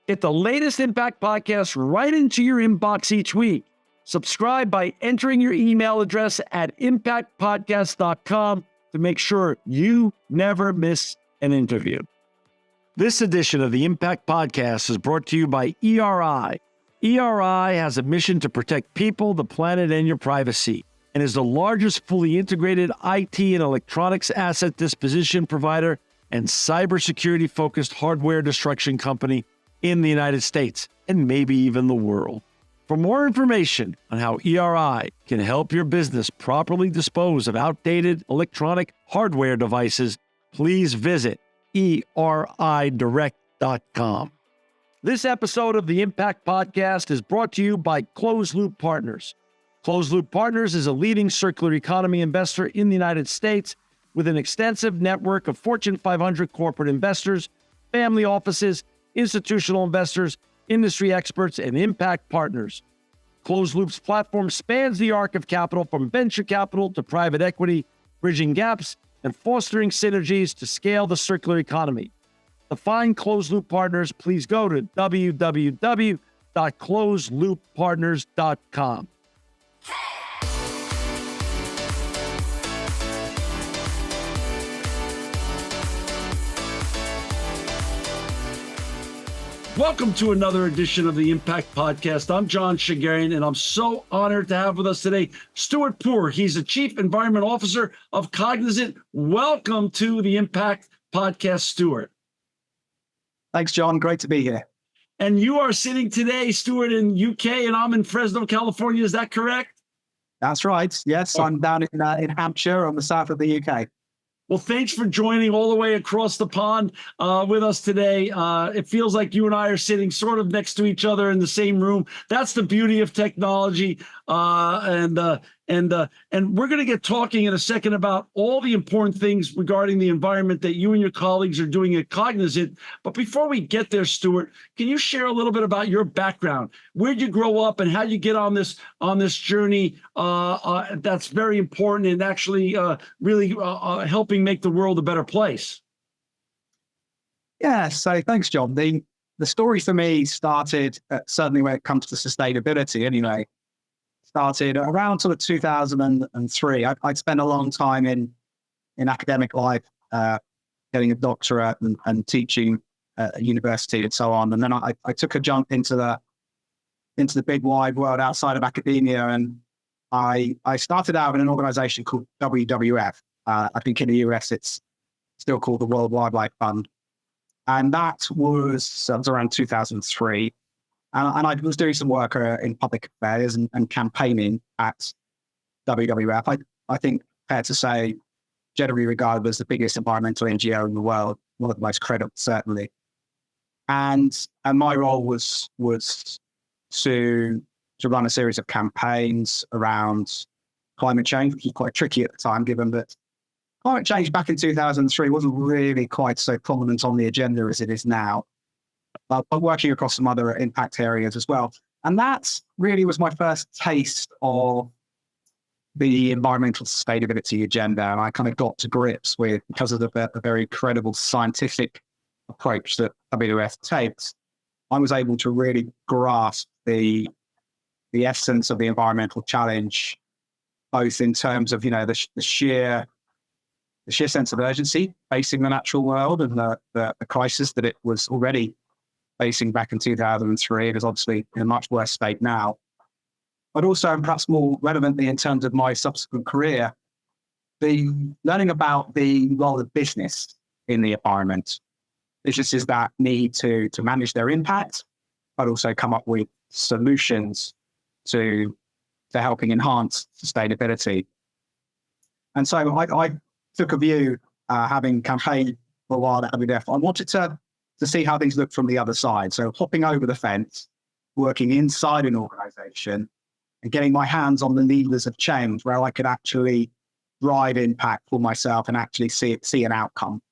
Get the latest Impact podcast right into your inbox each week. Subscribe by entering your email address at impactpodcast.com to make sure you never miss an interview. This edition of the Impact Podcast is brought to you by ERI. ERI has a mission to protect people, the planet, and your privacy, and is the largest fully integrated IT and electronics asset disposition provider and cybersecurity-focused hardware destruction company in the United States, and maybe even the world. For more information on how ERI can help your business properly dispose of outdated electronic hardware devices, please visit eridirect.com. This episode of the Impact Podcast is brought to you by Closed Loop Partners. Closed Loop Partners is a leading circular economy investor in the United States with an extensive network of Fortune 500 corporate investors, family offices, institutional investors, industry experts, and impact partners. Closed Loop's platform spans the arc of capital from venture capital to private equity, bridging gaps and fostering synergies to scale the circular economy. To find Closed Loop Partners, please go to www.closedlooppartners.com. Welcome to another edition of the Impact Podcast. I'm John Shigarian, and I'm so honored to have with us today Stuart Poore. He's the Chief Environment Officer of Cognizant. Welcome to the Impact Podcast, Stuart. Thanks, John. Great to be here. And you are sitting today, Stuart, in UK, and I'm in Fresno, California. Is that correct? That's right. Yes, I'm down in Hampshire on the south of the UK. Well, thanks for joining all the way across the pond with us today. It feels like you and I are sitting sort of next to each other in the same room. That's the beauty of technology. And we're going to get talking in a second about all the important things regarding the environment that you and your colleagues are doing at Cognizant. But before we get there, Stuart, can you share a little bit about your background? Where'd you grow up and how'd you get on this journey? That's very important and actually really helping make the world a better place. Yeah, so thanks, John. The story for me started, certainly when it comes to sustainability anyway, started around sort of 2003. I'd spent a long time in academic life, getting a doctorate and teaching at university and so on. And then I took a jump into the big wide world outside of academia. And I started out in an organization called WWF. I think in the US, it's still called the World Wildlife Fund. And that was around 2003. And I was doing some work in public affairs and campaigning at WWF. I think, fair to say, generally regarded as the biggest environmental NGO in the world, one of the most credible, certainly. And my role was to run a series of campaigns around climate change, which was quite tricky at the time, given that climate change back in 2003 wasn't really quite so prominent on the agenda as it is now. But working across some other impact areas as well. And that really was my first taste of the environmental sustainability agenda. And I kind of got to grips with, because of the very credible scientific approach that WWF takes, I was able to really grasp the essence of the environmental challenge, both in terms of, the sheer sense of urgency facing the natural world and the crisis that it was already facing back in 2003. It is obviously in a much worse state now. But also, and perhaps more relevantly in terms of my subsequent career, the learning about the role of business in the environment. Businesses that need to manage their impact, but also come up with solutions to helping enhance sustainability. And so I took a view, having campaigned for a while at WWF, I wanted to see how things look from the other side. So hopping over the fence, working inside an organization and getting my hands on the levers of change where I could actually drive impact for myself and actually see an outcome.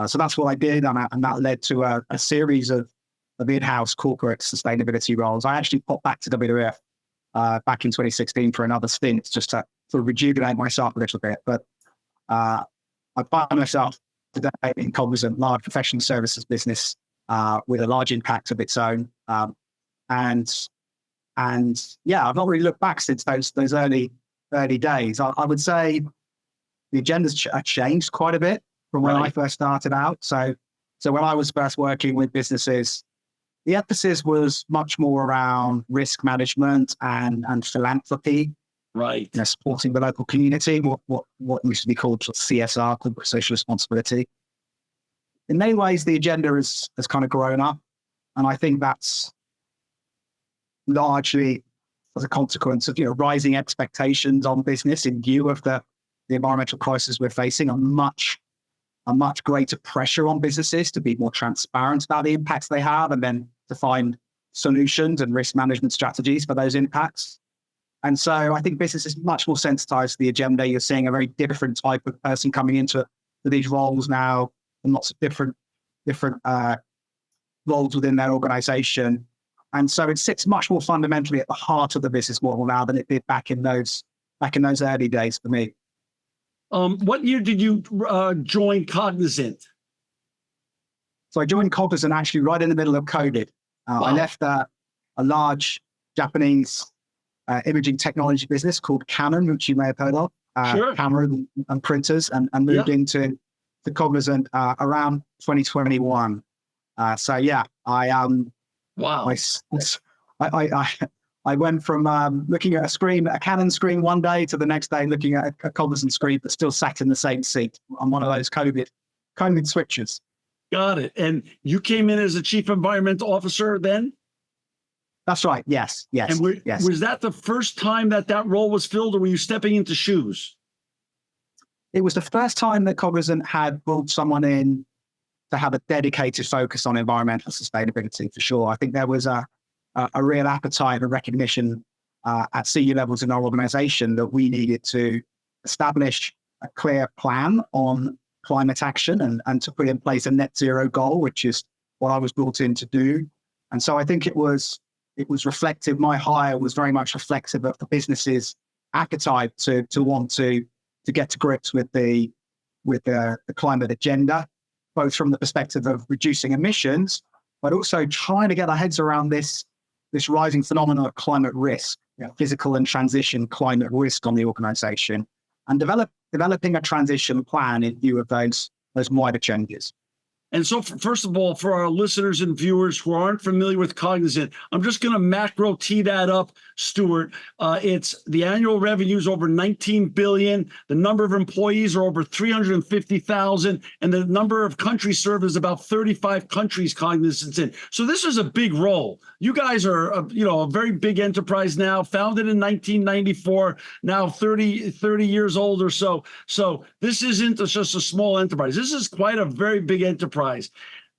So that's what I did. And that led to a series of in-house corporate sustainability roles. I actually popped back to WWF back in 2016 for another stint, just to sort of rejuvenate myself a little bit. But I find myself today in Cognizant, large professional services business, with a large impact of its own. And yeah, I've not really looked back since those early days. I would say the agenda's changed quite a bit from when I first started out. So when I was first working with businesses, the emphasis was much more around risk management and philanthropy. Right. Supporting the local community, what used to be called CSR, corporate social responsibility. In many ways, the agenda has kind of grown up. And I think that's largely as a consequence of, rising expectations on business in view of the environmental crisis we're facing, a much greater pressure on businesses to be more transparent about the impacts they have and then to find solutions and risk management strategies for those impacts. And so I think business is much more sensitized to the agenda. You're seeing a very different type of person coming into these roles now, and lots of different roles within their organization. And so it sits much more fundamentally at the heart of the business model now than it did back in those early days for me. What year did you join Cognizant? So I joined Cognizant actually right in the middle of COVID. Wow. I left a large Japanese imaging technology business called Canon, which you may have heard of, Sure. camera and printers, and moved into the Cognizant around 2021. So yeah, Wow. I went from looking at a Canon screen one day to the next day looking at a Cognizant screen, but still sat in the same seat. I'm one of those COVID switchers. Got it. And you came in as a chief environmental officer then? That's right. Yes. And was that the first time that role was filled, or were you stepping into shoes? It was the first time that Cognizant had brought someone in to have a dedicated focus on environmental sustainability, for sure. I think there was a real appetite and recognition at senior levels in our organization that we needed to establish a clear plan on climate action and to put in place a net zero goal, which is what I was brought in to do. And so I think it was reflective. My hire was very much reflective of the business's appetite to want to get to grips with the climate agenda, both from the perspective of reducing emissions, but also trying to get our heads around this rising phenomenon of climate risk, physical and transition climate risk on the organization, and developing a transition plan in view of those wider changes. And so, first of all, for our listeners and viewers who aren't familiar with Cognizant, I'm just going to macro tee that up, Stuart. It's the annual revenues over $19 billion. The number of employees are over 350,000, and the number of countries served is about 35 countries Cognizant's in. So this is a big role. You guys are, a very big enterprise now, founded in 1994, now 30 years old or so. So this isn't just a small enterprise. This is quite a very big enterprise.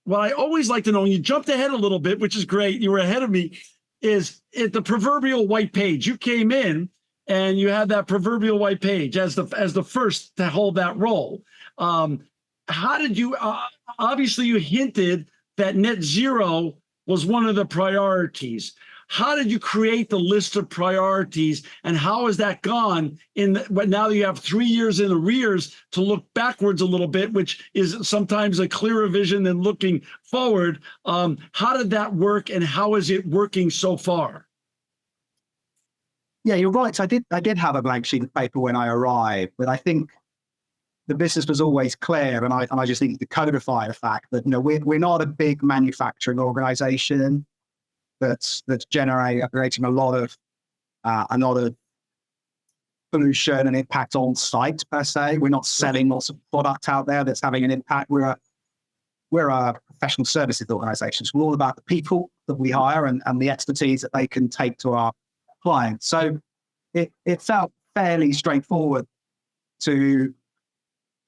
What I always like to know, and you jumped ahead a little bit, which is great, you were ahead of me, is at the proverbial white page. You came in and you had that proverbial white page as the first to hold that role. How did you, obviously you hinted that net zero was one of the priorities. How did you create the list of priorities, and how has that gone but now that you have 3 years in arrears to look backwards a little bit, which is sometimes a clearer vision than looking forward? How did that work, and how is it working so far? Yeah, you're right. I did have a blank sheet of paper when I arrived, but I think the business was always clear, and I just need to codify the fact that we're not a big manufacturing organization that's generating a lot of pollution and impact on site per se. We're not selling lots of product out there that's having an impact. We're a professional services organization. So we're all about the people that we hire and the expertise that they can take to our clients. So it felt fairly straightforward to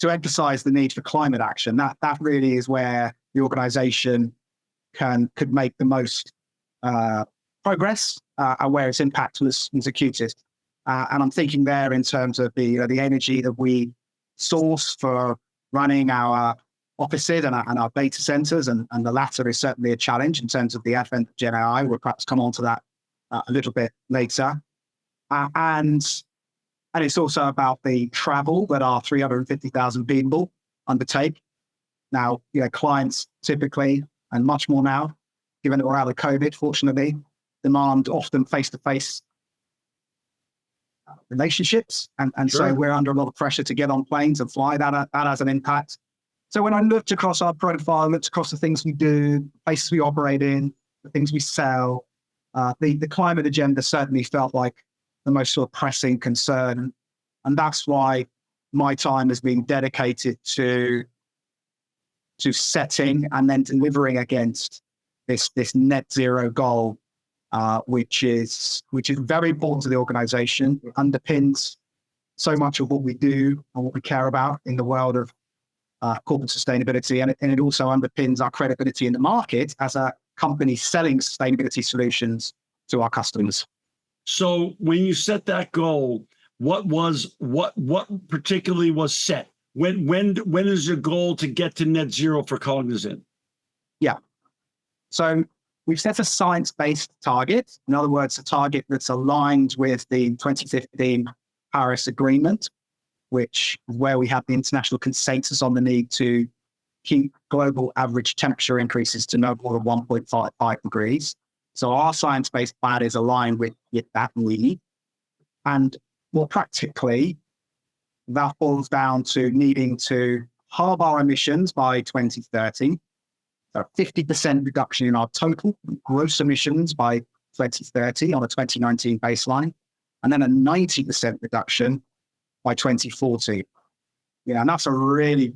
emphasize the need for climate action. That really is where the organization could make the most progress and where its impact was acutest. And I'm thinking there in terms of the energy that we source for running our offices and our data centers, and the latter is certainly a challenge in terms of the advent of Gen AI. We'll perhaps come on to that a little bit later. And it's also about the travel that our 350,000 people undertake. Now, clients typically and much more now, given that we're out of COVID, fortunately. Demand often face-to-face relationships. And Sure. so we're under a lot of pressure to get on planes and fly. That has an impact. So when I looked across our profile, looked across the things we do, places we operate in, the things we sell, the climate agenda certainly felt like the most sort of pressing concern. And that's why my time has been dedicated to setting and then delivering against this net zero goal, which is very important to the organization. It underpins so much of what we do and what we care about in the world of corporate sustainability. And it also underpins our credibility in the market as a company selling sustainability solutions to our customers. So when you set that goal, what particularly was set? When is your goal to get to net zero for Cognizant? Yeah. So we've set a science-based target. In other words, a target that's aligned with the 2015 Paris Agreement, which is where we have the international consensus on the need to keep global average temperature increases to no more than 1.55 degrees. So our science-based plan is aligned with that need. And more practically, that boils down to needing to halve our emissions by 2030, so 50% reduction in our total gross emissions by 2030 on a 2019 baseline, and then a 90% reduction by 2040. Yeah, and that's a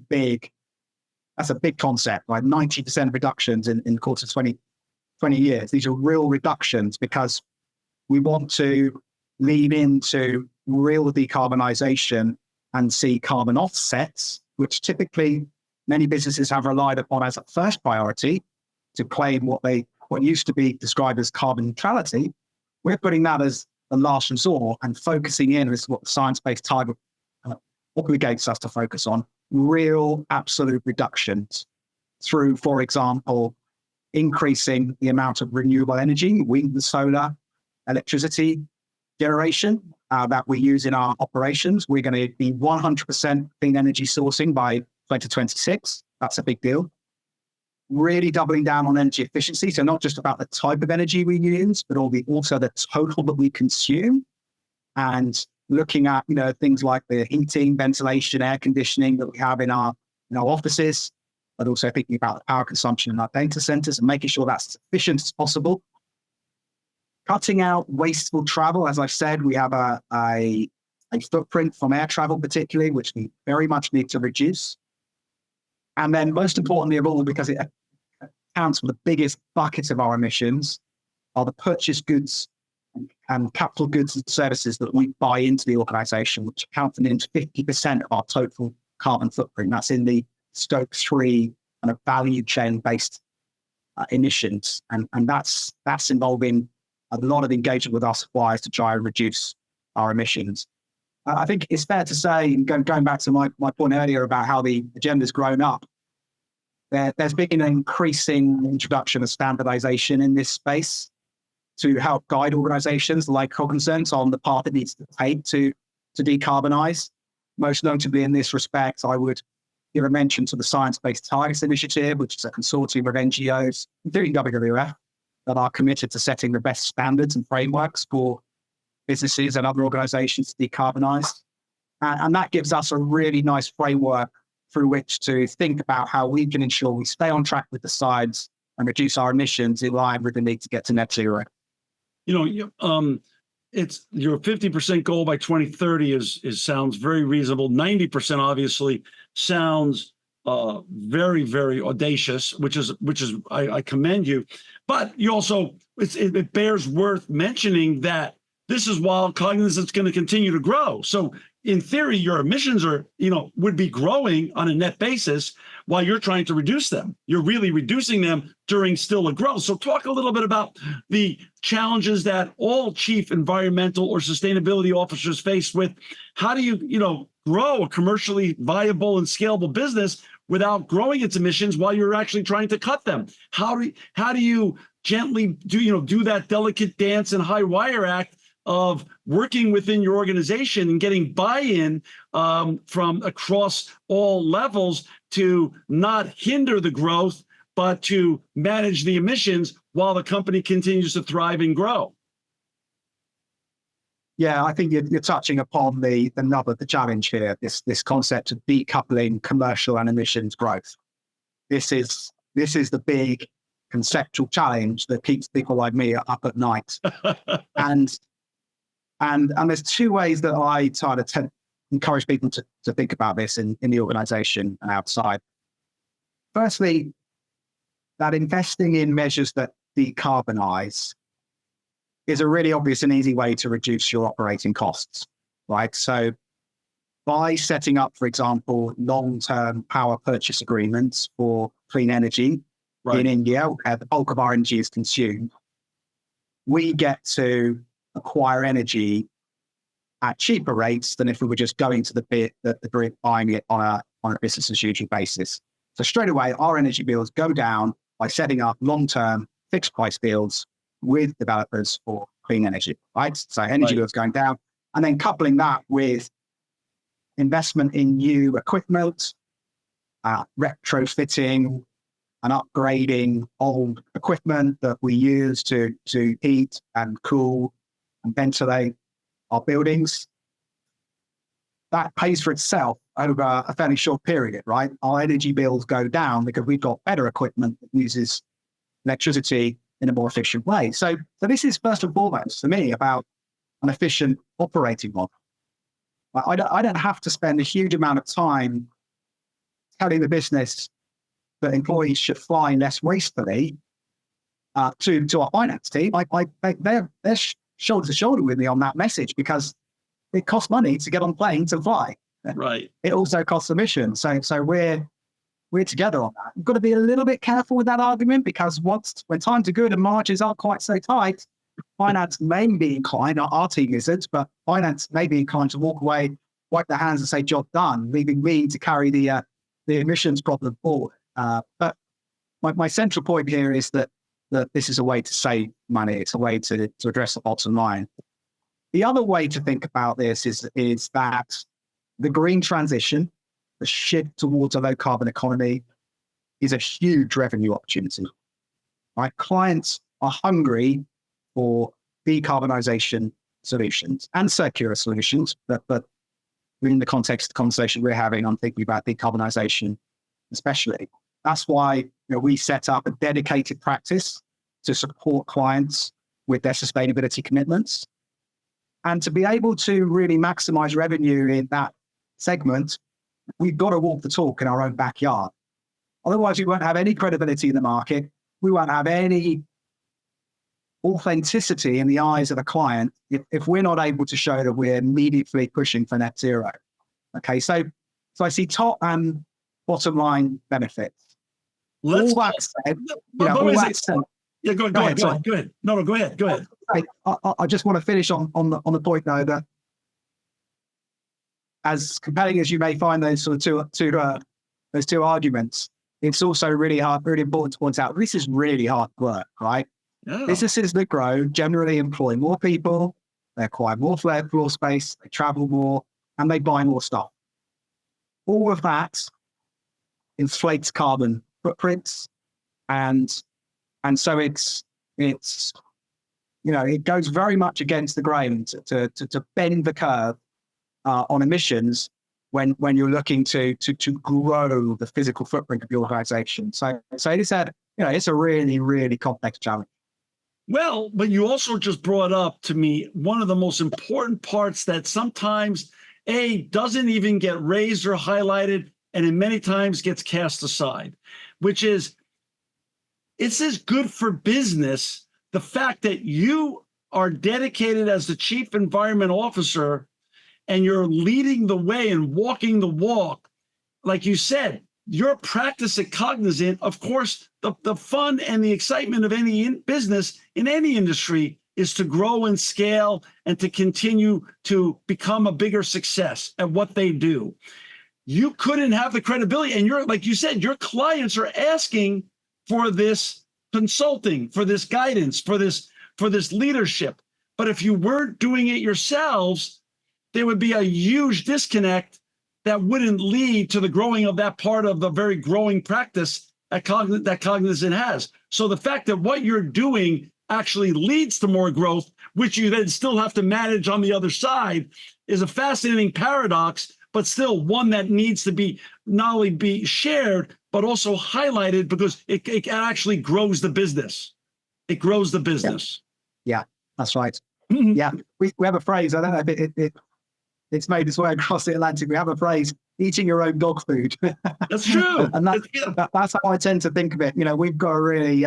big concept, like 90% reductions in the course of 20 years. These are real reductions because we want to lean into real decarbonization and see carbon offsets, which typically many businesses have relied upon as a first priority to claim what used to be described as carbon neutrality. We're putting that as the last resort and focusing in as what the science-based target obligates us to focus on, real absolute reductions through, for example, increasing the amount of renewable energy, wind and solar, electricity generation that we use in our operations. We're going to be 100% clean energy sourcing by 2026. That's a big deal. Really doubling down on energy efficiency. So not just about the type of energy we use, but also the total that we consume. And looking at, things like the heating, ventilation, air conditioning that we have in our offices, but also thinking about the power consumption in our data centers and making sure that's as efficient as possible. Cutting out wasteful travel. As I said, we have a footprint from air travel particularly, which we very much need to reduce. And then most importantly of all, because it accounts for the biggest buckets of our emissions, are the purchased goods and capital goods and services that we buy into the organization, which account for nearly 50% of our total carbon footprint. That's in the Scope 3 kind of value chain based emissions. And that's involving a lot of engagement with our suppliers to try and reduce our emissions. I think it's fair to say, going back to my point earlier about how the agenda's grown up, there's been an increasing introduction of standardization in this space to help guide organizations like Cognizant on the path it needs to take to decarbonize. Most notably in this respect, I would give a mention to the Science-Based Targets Initiative, which is a consortium of NGOs, including WWF, that are committed to setting the best standards and frameworks for businesses and other organizations to decarbonize. And that gives us a really nice framework through which to think about how we can ensure we stay on track with the science and reduce our emissions in line with the need to get to net zero. It's your 50% goal by 2030 is sounds very reasonable. 90% obviously sounds very, very audacious, which is I commend you. But you also it bears worth mentioning that this is while Cognizant's going to continue to grow. So in theory, your emissions would be growing on a net basis while you're trying to reduce them. You're really reducing them during still a growth. So talk a little bit about the challenges that all chief environmental or sustainability officers face with how do you, grow a commercially viable and scalable business without growing its emissions while you're actually trying to cut them? How do you gently do that delicate dance and high wire act of working within your organization and getting buy-in from across all levels to not hinder the growth, but to manage the emissions while the company continues to thrive and grow. Yeah, I think you're touching upon the nub of the challenge here, this concept of decoupling commercial and emissions growth. This is the big conceptual challenge that keeps people like me up at night. and there's two ways that I try to encourage people to think about this in the organization and outside. Firstly, that investing in measures that decarbonize is a really obvious and easy way to reduce your operating costs, right? So by setting up, for example, long-term power purchase agreements for clean energy in India, where the bulk of our energy is consumed, we get to acquire energy at cheaper rates than if we were just going to the grid buying it on a business as usual basis. So straight away, our energy bills go down by setting up long-term fixed price deals with developers for clean energy, right? So energy bills going down, and then coupling that with investment in new equipment, retrofitting and upgrading old equipment that we use to heat and cool and ventilate our buildings. That pays for itself over a fairly short period, right? Our energy bills go down because we've got better equipment that uses electricity in a more efficient way. So this is first and foremost for me about an efficient operating model. I don't have to spend a huge amount of time telling the business that employees should fly less wastefully to our finance team. They're shoulder to shoulder with me on that message because it costs money to get on planes and fly. Right. It also costs emissions. So we're together on that. We've got to be a little bit careful with that argument because when times are good and margins aren't quite so tight, finance may be inclined, our team isn't, but finance may be inclined to walk away, wipe their hands and say, job done, leaving me to carry the emissions problem forward. But my central point here is that this is a way to save money. It's a way to address the bottom line. The other way to think about this is that the green transition, the shift towards a low carbon economy, is a huge revenue opportunity. Right? Clients are hungry for decarbonization solutions and circular solutions, but in the context of the conversation we're having, I'm thinking about decarbonization especially. That's why we set up a dedicated practice to support clients with their sustainability commitments. And to be able to really maximize revenue in that segment, we've got to walk the talk in our own backyard. Otherwise, we won't have any credibility in the market. We won't have any authenticity in the eyes of the client if we're not able to show that we're immediately pushing for net zero. Okay, so I see top and bottom line benefits. All that said, yeah, go ahead. No, go ahead. I just want to finish on the point though that as compelling as you may find those sort of two arguments, it's also really important to point out this is really hard work, right? Yeah. Businesses that grow generally employ more people, they acquire more floor space, they travel more, and they buy more stuff. All of that inflates carbon footprints, and so it's it goes very much against the grain to bend the curve on emissions when you're looking to grow the physical footprint of your organization. So it's a really, really complex challenge. Well, but you also just brought up to me one of the most important parts that sometimes doesn't even get raised or highlighted, and in many times gets cast aside, which is it's as good for business, the fact that you are dedicated as the chief environment officer and you're leading the way and walking the walk. Like you said, your practice at Cognizant, of course, the fun and the excitement of any business in any industry is to grow and scale and to continue to become a bigger success at what they do. You couldn't have the credibility. And like you said, your clients are asking for this consulting, for this guidance, for this leadership. But if you weren't doing it yourselves, there would be a huge disconnect that wouldn't lead to the growing of that part of the very growing practice that Cognizant has. So the fact that what you're doing actually leads to more growth, which you then still have to manage on the other side, is a fascinating paradox, but still one that needs to be not only be shared, but also highlighted, because it actually grows the business. It grows the business. Yeah, that's right. Yeah, we have a phrase, I don't know if it's made its way across the Atlantic. We have a phrase, eating your own dog food. That's true. And that's how I tend to think of it. We've got to really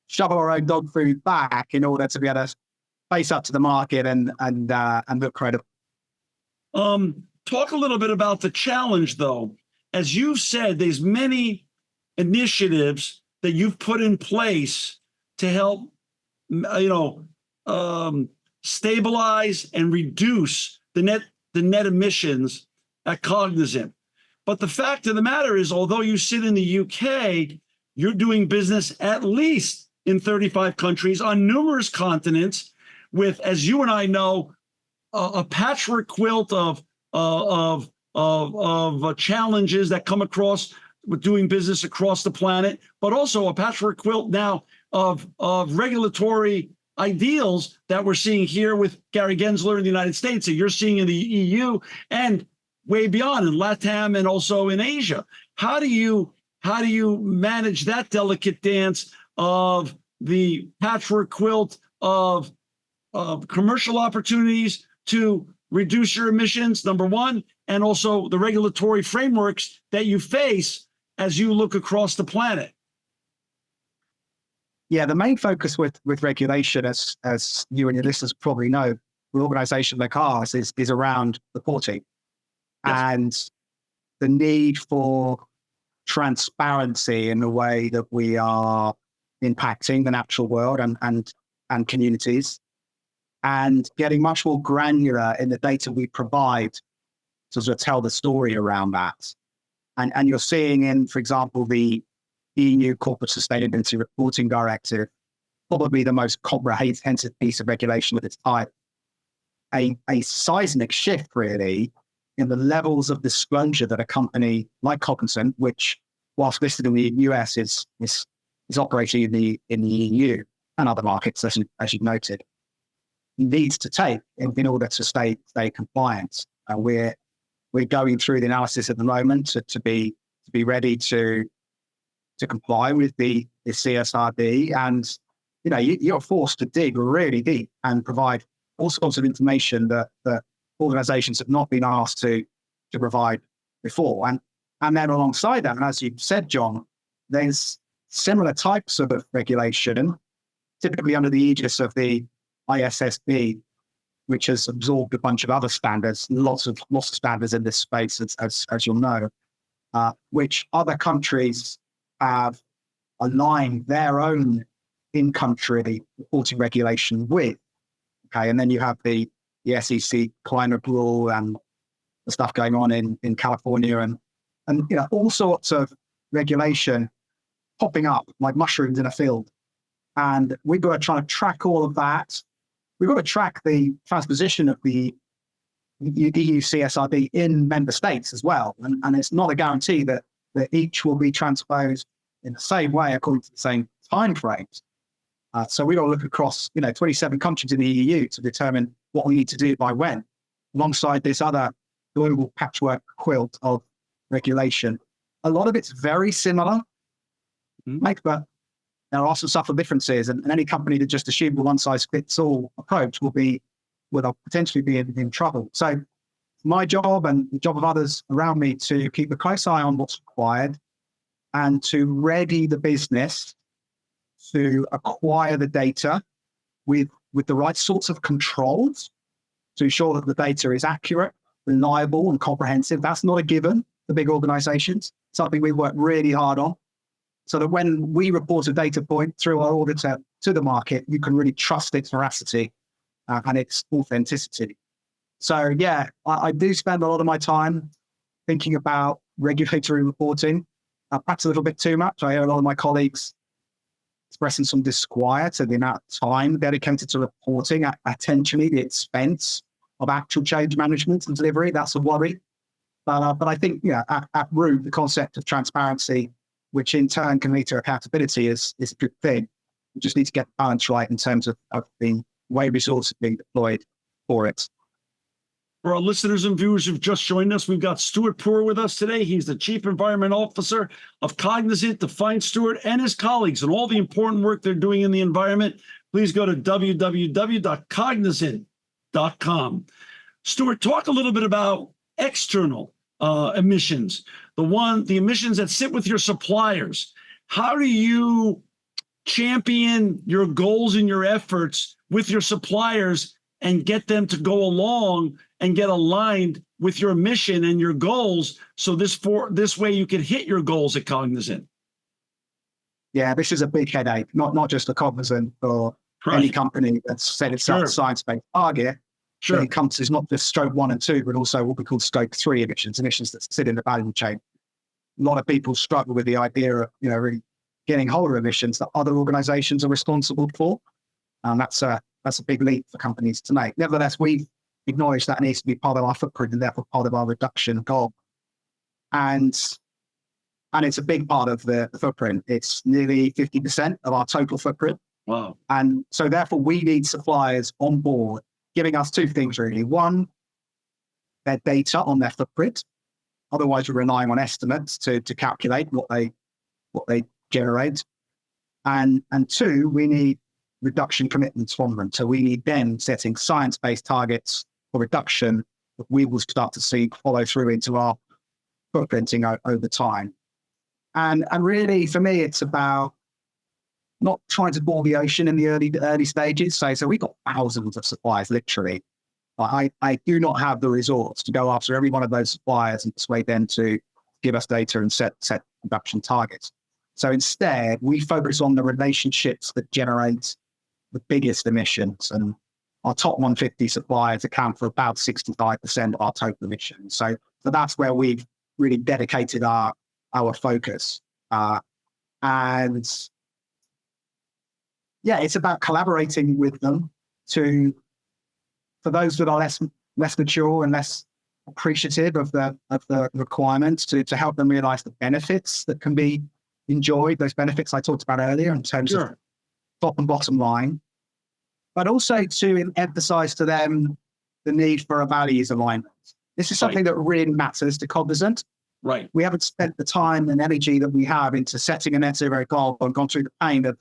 shovel our own dog food back in order to be able to face up to the market and look credible. Talk a little bit about the challenge, though. As you've said, there's many initiatives that you've put in place to help, stabilize and reduce the net emissions at Cognizant. But the fact of the matter is, although you sit in the UK, you're doing business at least in 35 countries on numerous continents, with, as you and I know, a patchwork quilt of challenges that come across with doing business across the planet, but also a patchwork quilt now of regulatory ideals that we're seeing here with Gary Gensler in the United States, that you're seeing in the EU and way beyond in LATAM and also in Asia. How do you manage that delicate dance of the patchwork quilt of commercial opportunities to reduce your emissions, number one, and also the regulatory frameworks that you face as you look across the planet? Yeah, the main focus with regulation, as you and your listeners probably know, an organization like ours is around reporting. Yes. And the need for transparency in the way that we are impacting the natural world and communities, and getting much more granular in the data we provide to sort of tell the story around that. And you're seeing in, for example, the EU Corporate Sustainability Reporting Directive, probably the most comprehensive piece of regulation of its type, a seismic shift really in the levels of disclosure that a company like Cognizant, which whilst listed in the US is operating in the EU and other markets, as you noted, needs to take in order to stay compliant. We're going through the analysis at the moment to be ready to comply with the CSRD, and you're forced to dig really deep and provide all sorts of information that organizations have not been asked to provide before. And then alongside that, and as you said, John, there's similar types of regulation, typically under the aegis of the ISSB, which has absorbed a bunch of other standards, lots of standards in this space, as you'll know, which other countries have aligned their own in-country reporting regulation with. Okay, and then you have the SEC climate rule and the stuff going on in California, and all sorts of regulation popping up like mushrooms in a field. And we've got to try to track all of that. We've got to track the transposition of the EU CSRD in member states as well. And it's not a guarantee that each will be transposed in the same way according to the same timeframes. So we've got to look across 27 countries in the EU to determine what we need to do by when, alongside this other global patchwork quilt of regulation. A lot of it's very similar, but there are some subtle differences, and any company that just assumes a one-size-fits-all approach will potentially be in trouble. So my job and the job of others around me to keep a close eye on what's required and to ready the business to acquire the data with the right sorts of controls to ensure that the data is accurate, reliable, and comprehensive. That's not a given for big organizations, something we work really hard on, so that when we report a data point through our auditor to the market, you can really trust its veracity and its authenticity. So yeah, I do spend a lot of my time thinking about regulatory reporting, perhaps a little bit too much. I hear a lot of my colleagues expressing some disquiet at the amount of time dedicated to reporting at potentially the expense of actual change management and delivery. That's a worry. But I think at root, the concept of transparency which in turn can lead to accountability, is a good thing. We just need to get the balance right in terms of the way resources being deployed for it. For our listeners and viewers who've just joined us, we've got Stuart Poore with us today. He's the Chief Environment Officer of Cognizant. To find Stuart and his colleagues and all the important work they're doing in the environment, please go to www.cognizant.com. Stuart, talk a little bit about external emissions, the emissions that sit with your suppliers. How do you champion your goals and your efforts with your suppliers and get them to go along and get aligned with your mission and your goals, so this way you can hit your goals at Cognizant? Yeah, this is a big headache, not just for Cognizant or any company that's set itself a science-based target. Sure. It encompasses not just scope 1 and 2, but also what we call scope 3 emissions that sit in the value chain. A lot of people struggle with the idea of, really getting hold of emissions that other organizations are responsible for. And that's a big leap for companies to make. Nevertheless, we've acknowledged that needs to be part of our footprint and therefore part of our reduction goal. And it's a big part of the footprint. It's nearly 50% of our total footprint. Wow. And so therefore we need suppliers on board, giving us two things really. One, their data on their footprint. Otherwise we're relying on estimates to calculate what they generate. And two, we need reduction commitments from them. So we need them setting science-based targets for reduction that we will start to see follow through into our footprinting over time. And really, for me, it's about not trying to boil the ocean in the early stages. So we've got thousands of suppliers, literally. I do not have the resource to go after every one of those suppliers and persuade them to give us data and set reduction targets. So instead, we focus on the relationships that generate the biggest emissions, and our top 150 suppliers account for about 65% of our total emissions. So that's where we've really dedicated our focus. And yeah, it's about collaborating with them for those that are less mature and less appreciative of the requirements, to help them realize the benefits that can be enjoyed, those benefits I talked about earlier in terms of top and bottom line, but also to emphasize to them the need for a values alignment. This is something that really matters to Cognizant. Right. We haven't spent the time and energy that we have into setting a net zero goal and gone through the pain of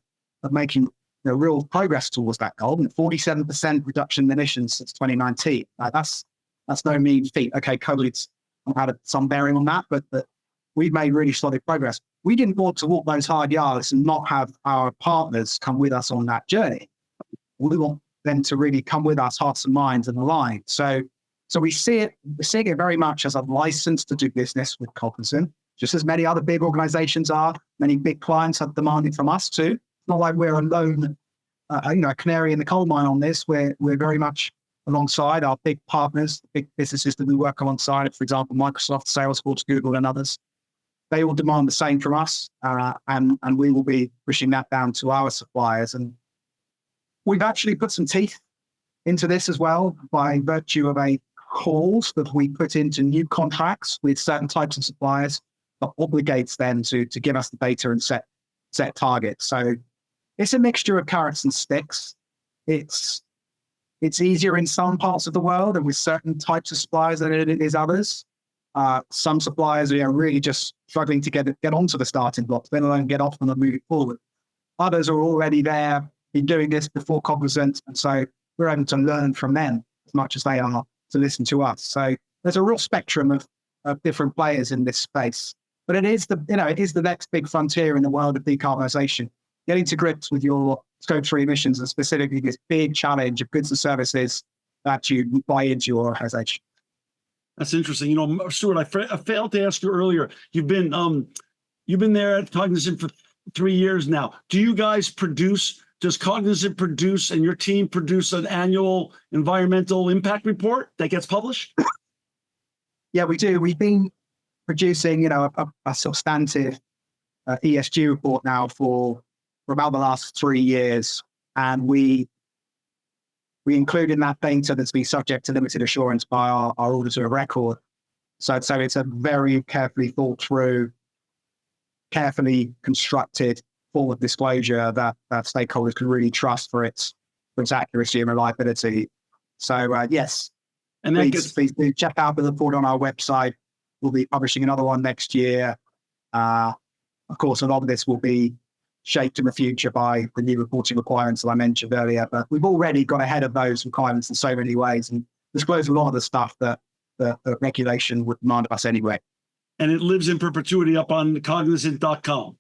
making real progress towards that goal. And 47% reduction in emissions since 2019. That's no mean feat. Okay, COVID's had some bearing on that, but we've made really solid progress. We didn't want to walk those hard yards and not have our partners come with us on that journey. We want them to really come with us, hearts and minds, and align. So we're seeing it very much as a license to do business with Cognizant, just as many other big organizations are. Many big clients have demanded from us too. It's not like we're alone, a canary in the coal mine on this. We're very much alongside our big partners, big businesses that we work alongside, for example, Microsoft, Salesforce, Google, and others. They will demand the same from us, and we will be pushing that down to our suppliers. And we've actually put some teeth into this as well by virtue of a clause that we put into new contracts with certain types of suppliers that obligates them to give us the data and set targets. So it's a mixture of carrots and sticks. It's easier in some parts of the world and with certain types of suppliers than it is others. Some suppliers are really just struggling to get onto the starting blocks, let alone get off them and move forward. Others are already there, been doing this before Cognizant, and so we're able to learn from them as much as they are to listen to us. So there's a real spectrum of different players in this space. But it is the next big frontier in the world of decarbonisation. Getting to grips with your scope 3 emissions, and specifically this big challenge of goods and services that you buy into your organization. That's interesting. Stuart, I failed to ask you earlier. You've been there at Cognizant for 3 years now. Do you guys does Cognizant produce and your team produce an annual environmental impact report that gets published? Yeah, we do. We've been producing, a substantive ESG report now for about the last 3 years. And we include in that data that's been subject to limited assurance by our auditor of record. So it's a very carefully thought through carefully constructed forward disclosure that stakeholders can really trust for its accuracy and reliability. So yes, And that please do check out the report on our website. We'll be publishing another one next year. Of course, a lot of this will be shaped in the future by the new reporting requirements that I mentioned earlier, but we've already got ahead of those requirements in so many ways and disclose a lot of the stuff that the regulation would demand of us anyway. And it lives in perpetuity up on cognizant.com.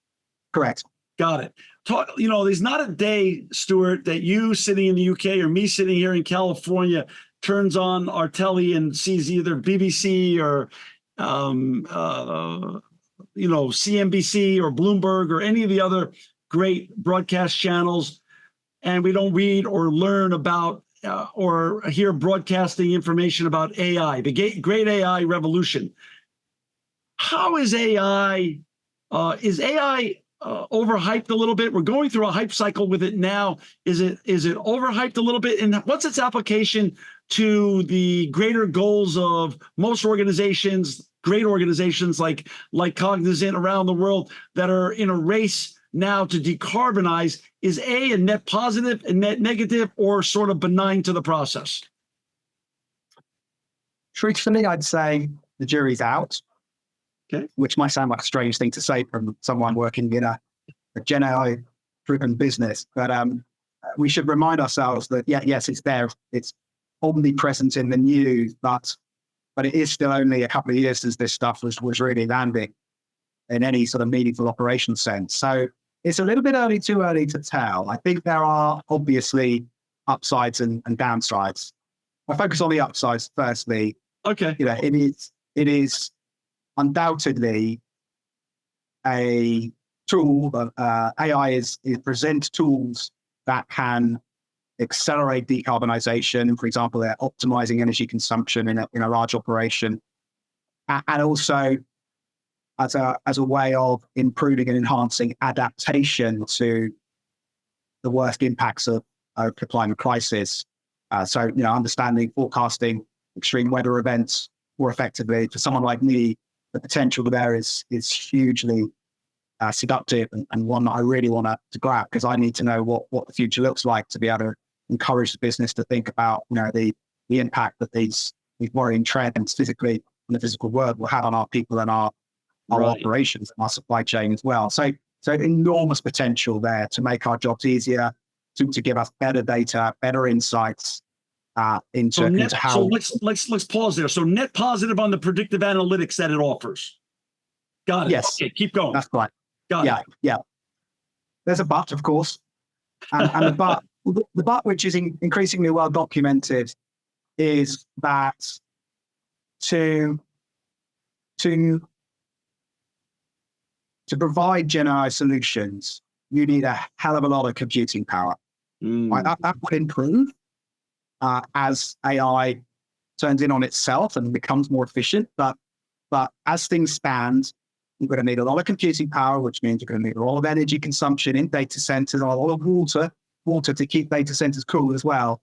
Correct. Got it. There's not a day, Stuart, that you sitting in the UK or me sitting here in California turns on our telly and sees either BBC or CNBC or Bloomberg or any of the other great broadcast channels, and we don't read or learn about or hear broadcasting information about AI, the great AI revolution. How is AI? Is AI overhyped a little bit? We're going through a hype cycle with it now. Is it overhyped a little bit? And what's its application to the greater goals of most organizations, great organizations like Cognizant around the world that are in a race now to decarbonize? Is a net positive and net negative, or sort of benign to the process? Truthfully, I'd say the jury's out. Okay. Which might sound like a strange thing to say from someone working in a Gen AI-driven business, but we should remind ourselves that yes, it's there, it's omnipresent in the news, but it is still only a couple of years since this stuff was really landing in any sort of meaningful operation sense. So it's a little bit too early to tell. I think there are obviously upsides and downsides. I'll focus on the upsides firstly. Okay. It is undoubtedly a tool. AI present tools that can accelerate decarbonization. For example, they're optimizing energy consumption in a large operation, and also as a way of improving and enhancing adaptation to the worst impacts of the climate crisis. So understanding, forecasting extreme weather events more effectively. For someone like me, the potential there is hugely seductive and one that I really want to grab, because I need to know what the future looks like to be able to encourage the business to think about the impact that these worrying trends physically in the physical world will have on our people and our operations and our supply chain as well. So enormous potential there to make our jobs easier, to give us better data, better insights into how. So let's pause there. So net positive on the predictive analytics that it offers. Got it. Yes. Okay, keep going. That's right. Got it. Yeah. There's a but, of course, and the but, which is increasingly well documented, is that to provide Gen AI solutions, you need a hell of a lot of computing power. Right? That would improve as AI turns in on itself and becomes more efficient. But as things stand, you're going to need a lot of computing power, which means you're going to need a lot of energy consumption in data centers, a lot of water to keep data centers cool as well.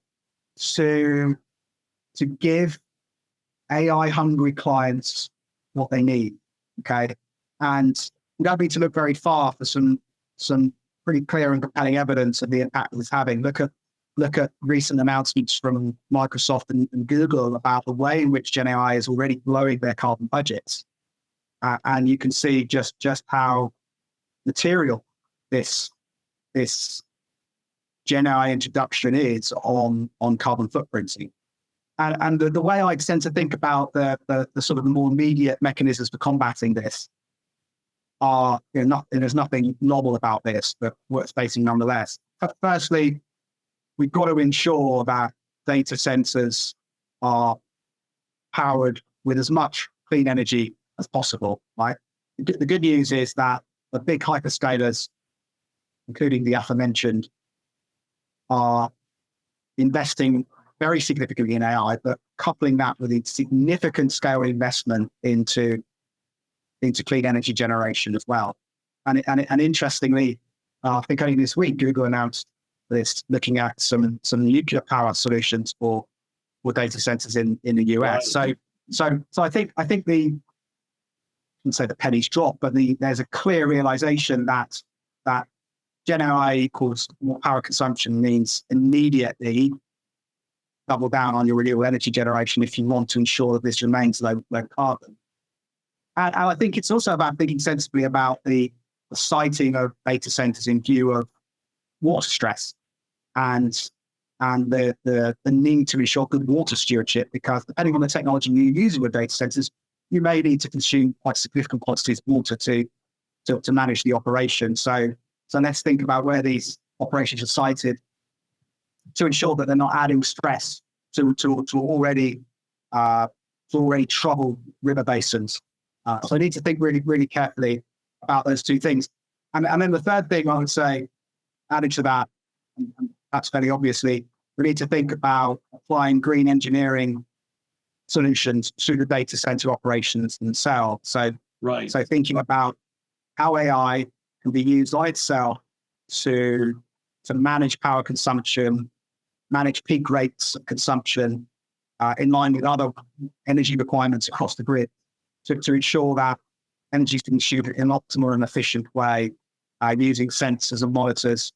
So to give AI-hungry clients what they need, okay? And you don't need to look very far for some pretty clear and compelling evidence of the impact it's having. Look at recent announcements from Microsoft and Google about the way in which Gen AI is already blowing their carbon budgets. And you can see just how material this Gen AI introduction is on carbon footprinting. And the way I tend to think about the sort of more immediate mechanisms for combating this are, there's nothing novel about this, but worth stating nonetheless. Firstly, we've got to ensure that data centers are powered with as much clean energy as possible, right? The good news is that the big hyperscalers, including the aforementioned, are investing very significantly in AI, but coupling that with a significant scale investment into clean energy generation as well. And interestingly, I think only this week, Google announced this, looking at some nuclear power solutions for data centers in the US. Right. So I think the wouldn't say the pennies drop, but there's a clear realization that Gen AI equals more power consumption means immediately double down on your renewable energy generation if you want to ensure that this remains low carbon. And I think it's also about thinking sensibly about the siting of data centers in view of water stress and the need to ensure good water stewardship, because depending on the technology you're using with data centers, you may need to consume quite significant quantities of water to manage the operation. So let's think about where these operations are sited to ensure that they're not adding stress to already troubled river basins. So I need to think really, really carefully about those two things. And then the third thing I would say, added to that, and that's fairly obviously, we need to think about applying green engineering solutions to the data center operations themselves. So thinking about how AI can be used by itself to manage power consumption, manage peak rates of consumption in line with other energy requirements across the grid to ensure that energy is consumed in an optimal and efficient way using sensors and monitors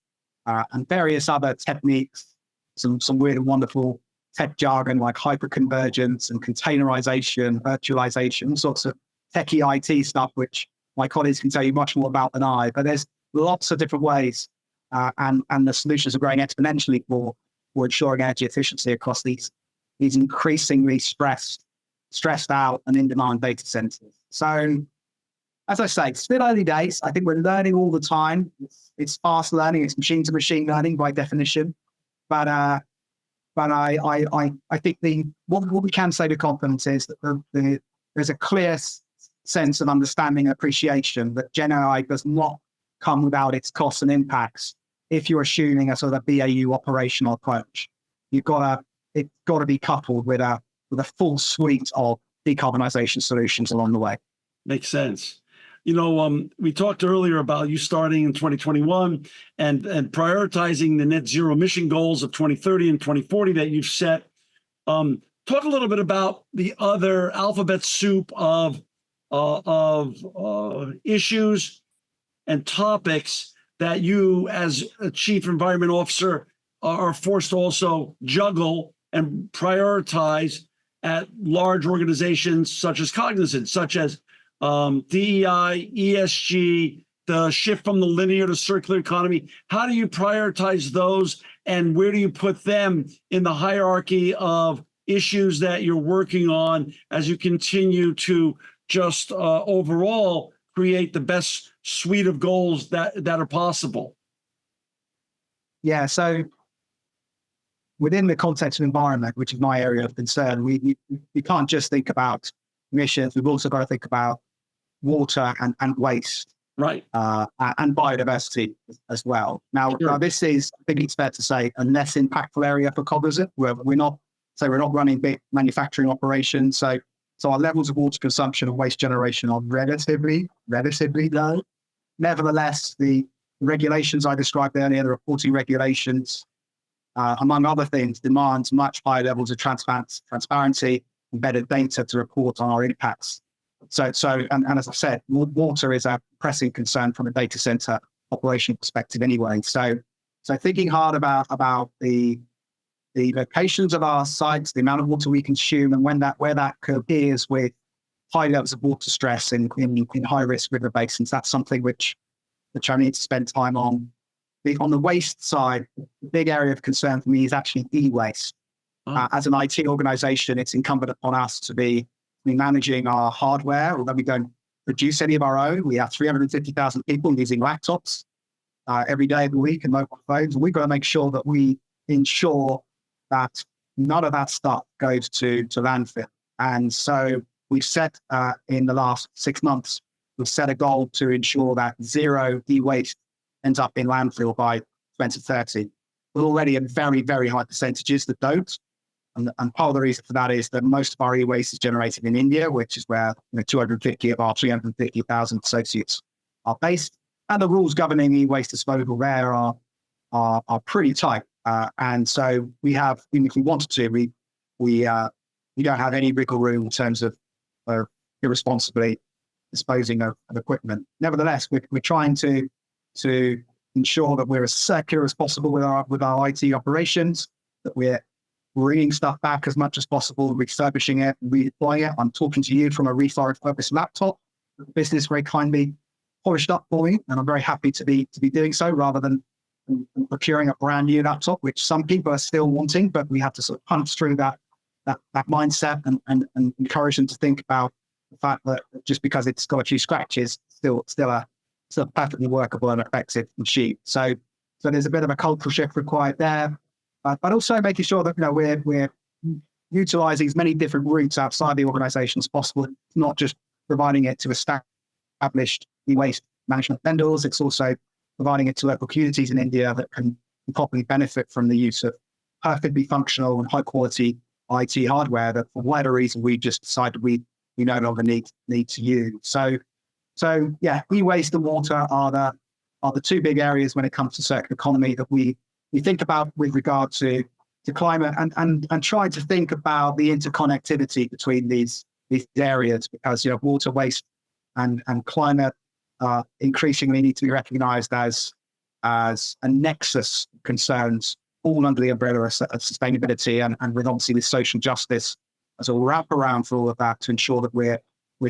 and various other techniques, some weird and wonderful tech jargon like hyperconvergence and containerization, virtualization, sorts of techie IT stuff, which my colleagues can tell you much more about than I. But there's lots of different ways, and the solutions are growing exponentially for ensuring energy efficiency across these increasingly stressed out and in-demand data centers. So, as I say, it's still early days. I think we're learning all the time. It's fast learning. It's machine-to-machine learning by definition. But I think what we can say with confidence is that there's a clear sense of understanding and appreciation that Gen AI does not come without its costs and impacts. If you're assuming a sort of BAU operational approach, it's got to be coupled with a full suite of decarbonization solutions along the way. Makes sense. We talked earlier about you starting in 2021 and prioritizing the net zero emission goals of 2030 and 2040 that you've set. Talk a little bit about the other alphabet soup of issues and topics that you, as a chief environment officer, are forced to also juggle and prioritize at large organizations such as Cognizant, such as DEI, ESG, the shift from the linear to circular economy. How do you prioritize those, and where do you put them in the hierarchy of issues that you're working on as you continue to just overall create the best suite of goals that are possible? Yeah, so within the context of environment, which is my area of concern, we can't just think about emissions. We've also got to think about water and waste, right, and biodiversity as well. Now, this is, I think it's fair to say, a less impactful area for Cognizant. We're not running big manufacturing operations, so our levels of water consumption and waste generation are relatively low. Nevertheless, the regulations I described earlier, the reporting regulations, among other things, demands much higher levels of transparency and better data to report on our impacts. So, and as I said, water is a pressing concern from a data center operation perspective anyway. So thinking hard about the locations of our sites, the amount of water we consume, and where that coheres with high levels of water stress in high risk river basins, that's something which I need to spend time on. On the waste side, the big area of concern for me is actually e-waste. As an IT organization, it's incumbent upon us to be managing our hardware, although we don't produce any of our own. We have 350,000 people using laptops every day of the week and mobile phones. And we've got to make sure that we ensure that none of that stuff goes to landfill. And so we've set, in the last 6 months, we've set a goal to ensure that zero e-waste ends up in landfill by 2030. We're already at very, very high percentages that don't. And part of the reason for that is that most of our e-waste is generated in India, which is where 250 of our 350,000 associates are based. And the rules governing e-waste disposal there are pretty tight. And so we have, even if we wanted to, we don't have any wiggle room in terms of irresponsibly disposing of equipment. Nevertheless, we're trying to ensure that we're as circular as possible with our IT operations, that we're bringing stuff back as much as possible, refurbishing it, redeploying it. I'm talking to you from a refurbished laptop. The business very kindly polished up for me, and I'm very happy to be doing so rather than procuring a brand new laptop, which some people are still wanting, but we have to sort of punch through that mindset and encourage them to think about the fact that just because it's got a few scratches, still a perfectly workable and effective machine. So there's a bit of a cultural shift required there, but also making sure that we're utilizing as many different routes outside the organization as possible, not just providing it to established e-waste management vendors. It's also providing it to local communities in India that can properly benefit from the use of perfectly functional and high quality IT hardware that for whatever reason we just decided we no longer need to use. So yeah, e-waste and water are the two big areas when it comes to circular economy that we think about with regard to climate and try to think about the interconnectivity between these areas, because water, waste and climate increasingly need to be recognized as a nexus of concerns, all under the umbrella of sustainability and with obviously with social justice as a wraparound for all of that, to ensure that we're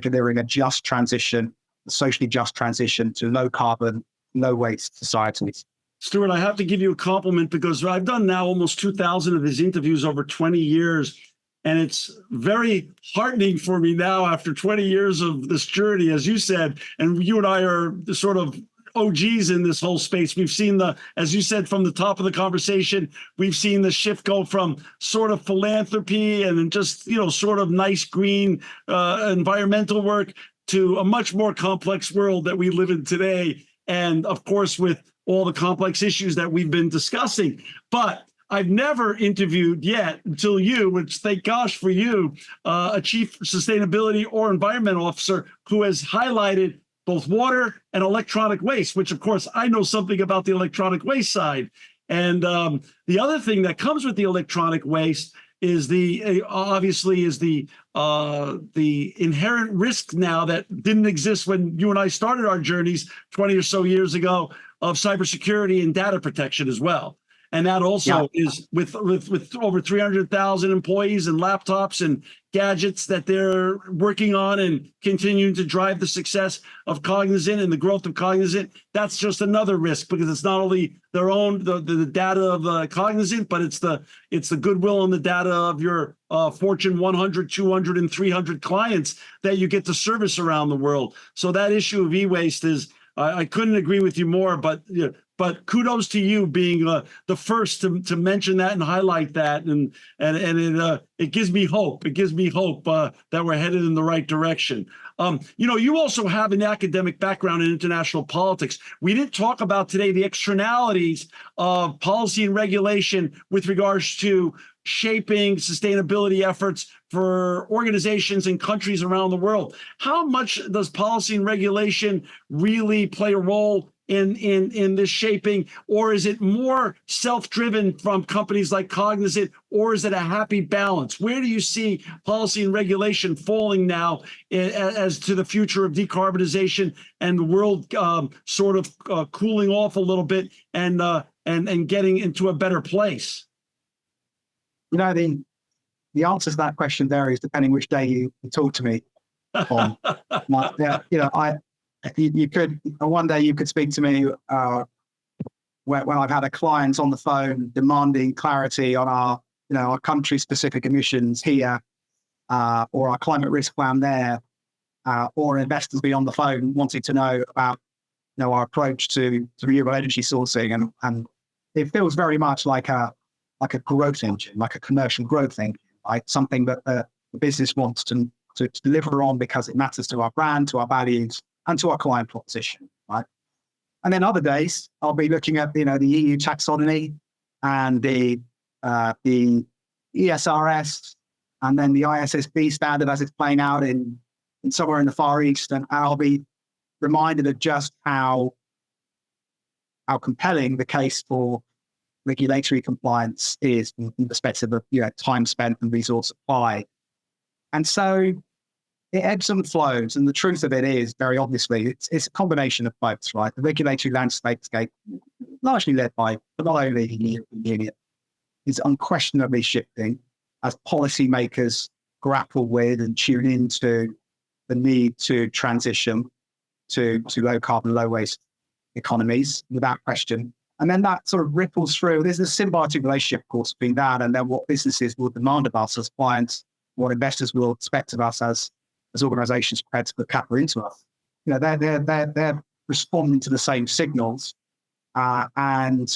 delivering a just transition, a socially just transition to low carbon, low waste societies. Stuart, I have to give you a compliment because I've done now almost 2,000 of these interviews over 20 years. And it's very heartening for me now after 20 years of this journey, as you said, and you and I are the sort of OGs in this whole space. We've seen as you said, from the top of the conversation, we've seen the shift go from sort of philanthropy and just, sort of nice green environmental work to a much more complex world that we live in today. And of course, with all the complex issues that we've been discussing. But I've never interviewed yet until you, which thank gosh for you, a chief sustainability or environmental officer who has highlighted both water and electronic waste, which of course I know something about the electronic waste side. And the other thing that comes with the electronic waste is the inherent risk now that didn't exist when you and I started our journeys 20 or so years ago of cybersecurity and data protection as well. And that also is with over 300,000 employees and laptops and gadgets that they're working on and continuing to drive the success of Cognizant and the growth of Cognizant. That's just another risk, because it's not only their own the data of Cognizant, but it's the goodwill and the data of your Fortune 100, 200, and 300 clients that you get to service around the world. So that issue of e-waste is, I couldn't agree with you more, but but kudos to you being the first to mention that and highlight that, and it gives me hope. It gives me hope that we're headed in the right direction. You also have an academic background in international politics. We didn't talk about today the externalities of policy and regulation with regards to shaping sustainability efforts for organizations and countries around the world. How much does policy and regulation really play a role in this shaping, or is it more self-driven from companies like Cognizant, or is it a happy balance? Where do you see policy and regulation falling now as to the future of decarbonization and the world sort of cooling off a little bit and getting into a better place? The answer to that question varies depending which day you talk to me on. You could one day you could speak to me when I've had a client on the phone demanding clarity on our country specific emissions here, or our climate risk plan there, or investors be on the phone wanting to know about our approach to renewable energy sourcing, and it feels very much like a growth engine, like a commercial growth engine, right? Something that the business wants to deliver on because it matters to our brand, to our values, and to our client proposition, right? And then other days, I'll be looking at the EU taxonomy and the ESRS, and then the ISSB standard as it's playing out in somewhere in the Far East, and I'll be reminded of just how compelling the case for regulatory compliance is in perspective of time spent and resource supply. And so it ebbs and flows. And the truth of it is, very obviously, it's a combination of both, right? The regulatory landscape, largely led by, but not only the European Union, is unquestionably shifting as policymakers grapple with and tune into the need to transition to low carbon, low waste economies, without question. And then that sort of ripples through. There's a symbiotic relationship, of course, between that and then what businesses will demand of us as clients, what investors will expect of us as organizations prepared to put capital into us. You know, they're responding to the same signals, and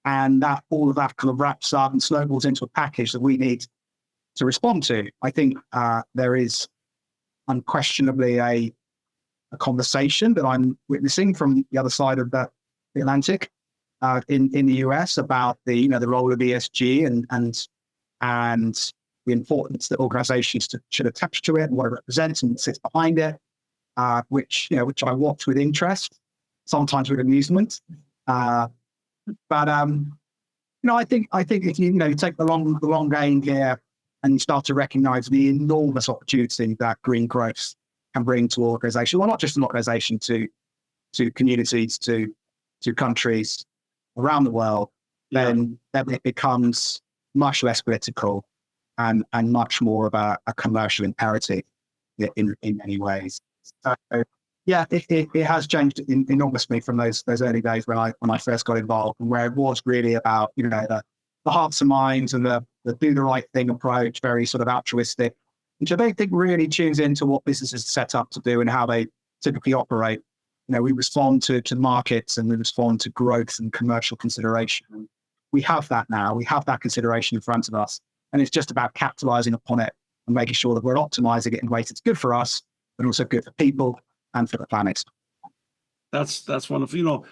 that all of that kind of wraps up and snowballs into a package that we need to respond to. I think there is unquestionably a conversation that I'm witnessing from the other side of the Atlantic in the US about the role of ESG and the importance that organizations should attach to it and what it represents and sits behind it, which I watch with interest, sometimes with amusement. I think if you take the long game here and you start to recognize the enormous opportunity that green growth can bring to organizations, well, not just an organization, to communities, to countries around the world, then it becomes much less political and much more of a commercial imperative in many ways. So, it has changed enormously from those early days when I first got involved, and where it was really about the hearts and minds and the do the right thing approach, very sort of altruistic, which I don't think really tunes into what businesses are set up to do and how they typically operate. We respond to markets and we respond to growth and commercial consideration. We have that now. We have that consideration in front of us, and it's just about capitalizing upon it and making sure that we're optimizing it in ways that's good for us, but also good for people and for the planet. That's wonderful.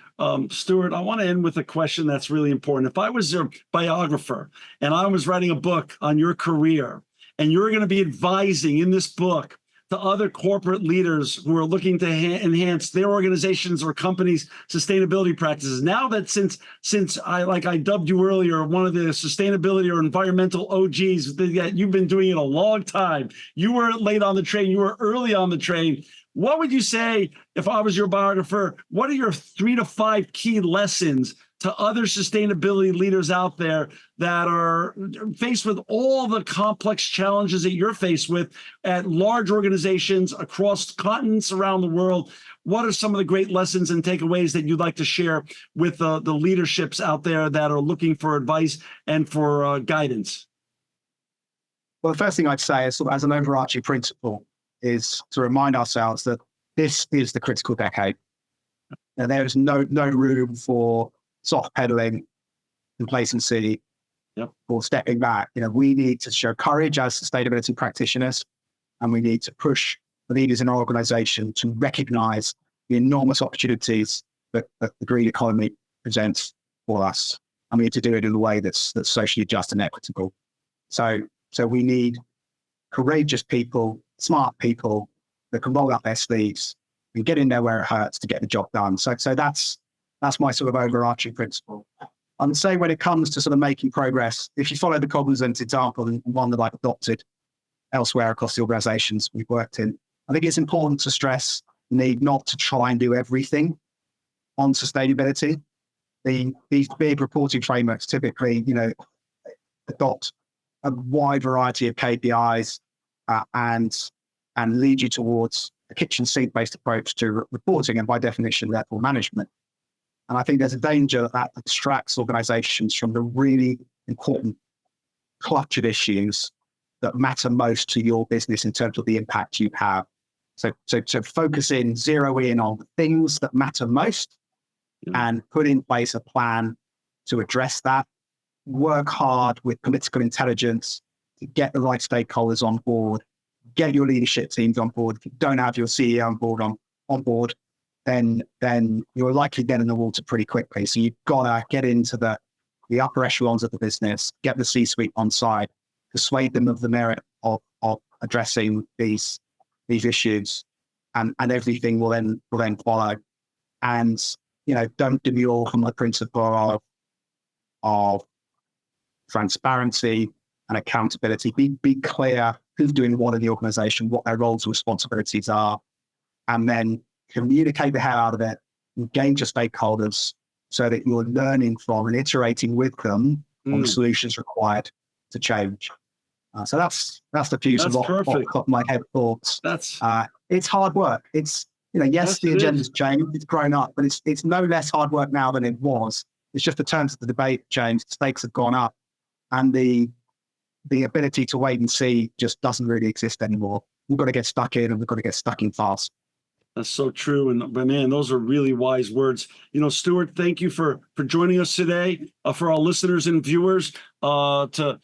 Stuart, I want to end with a question that's really important. If I was your biographer and I was writing a book on your career, and you're going to be advising in this book to other corporate leaders who are looking to enhance their organizations or companies' sustainability practices. Now that since I dubbed you earlier, one of the sustainability or environmental OGs, that you've been doing it a long time. You were late on the train. You were early on the train. What would you say, if I was your biographer, what are your 3 to 5 key lessons to other sustainability leaders out there that are faced with all the complex challenges that you're faced with at large organizations across continents around the world? What are some of the great lessons and takeaways that you'd like to share with the leaderships out there that are looking for advice and for guidance? Well, the first thing I'd say is, sort of as an overarching principle, is to remind ourselves that this is the critical decade. And there is no room for soft pedaling, complacency, or stepping back. We need to show courage as sustainability practitioners, and we need to push the leaders in our organization to recognize the enormous opportunities that the green economy presents for us. And we need to do it in a way that's socially just and equitable. So we need courageous people, smart people that can roll up their sleeves and get in there where it hurts to get the job done. So that's my sort of overarching principle. I'd say when it comes to sort of making progress, if you follow the Cognizant example, and one that I've adopted elsewhere across the organizations we've worked in, I think it's important to stress the need not to try and do everything on sustainability. These big reporting frameworks typically, adopt a wide variety of KPIs and lead you towards a kitchen sink based approach to reporting, and by definition, therefore management. And I think there's a danger that distracts organizations from the really important clutch of issues that matter most to your business in terms of the impact you have. So focus in, zero in on the things that matter most, and put in place a plan to address that. Work hard with political intelligence to get the right stakeholders on board, get your leadership teams on board. If you don't have your CEO on board, then you're likely dead in the water pretty quickly. So you've got to get into the upper echelons of the business, get the C-suite on side, persuade them of the merit of addressing these issues, and everything will then follow. And don't demur from the principle of transparency, and accountability. Be clear who's doing what in the organization, what their roles and responsibilities are, and then communicate the hell out of it, engage your stakeholders so that you're learning from and iterating with them on the solutions required to change. So that's the piece of my head thoughts. It's hard work. It's, yes, the agenda's changed, it's grown up, but it's no less hard work now than it was. It's just the terms of the debate changed, the stakes have gone up, and the ability to wait and see just doesn't really exist anymore. We've got to get stuck in, and we've got to get stuck in fast. That's so true. And man, those are really wise words. Stuart, thank you for joining us today. For our listeners and viewers, to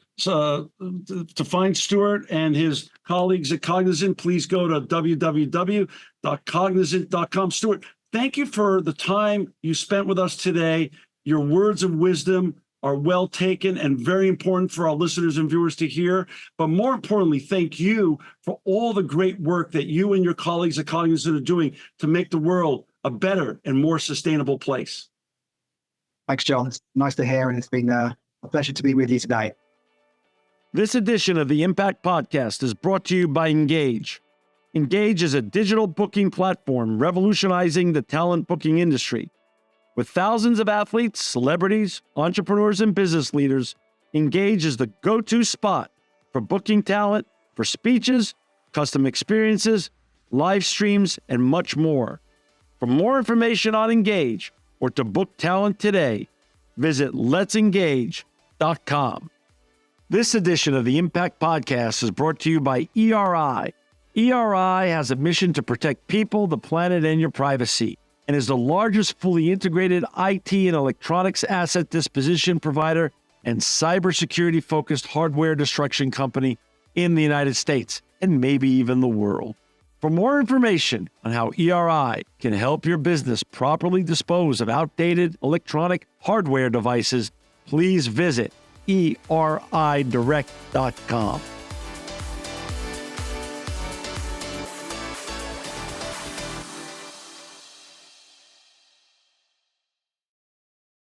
find Stuart and his colleagues at Cognizant, please go to www.cognizant.com. Stuart, thank you for the time you spent with us today. Your words of wisdom are well taken and very important for our listeners and viewers to hear. But more importantly, thank you for all the great work that you and your colleagues at Cognizant are doing to make the world a better and more sustainable place. Thanks, John. It's nice to hear, and it's been a pleasure to be with you today. This edition of the Impact Podcast is brought to you by Engage. Engage is a digital booking platform revolutionizing the talent booking industry. With thousands of athletes, celebrities, entrepreneurs, and business leaders, Engage is the go-to spot for booking talent, for speeches, custom experiences, live streams, and much more. For more information on Engage or to book talent today, visit letsengage.com. This edition of the Impact Podcast is brought to you by ERI. ERI has a mission to protect people, the planet, and your privacy, and is the largest fully integrated IT and electronics asset disposition provider and cybersecurity-focused hardware destruction company in the United States and maybe even the world. For more information on how ERI can help your business properly dispose of outdated electronic hardware devices, please visit eridirect.com.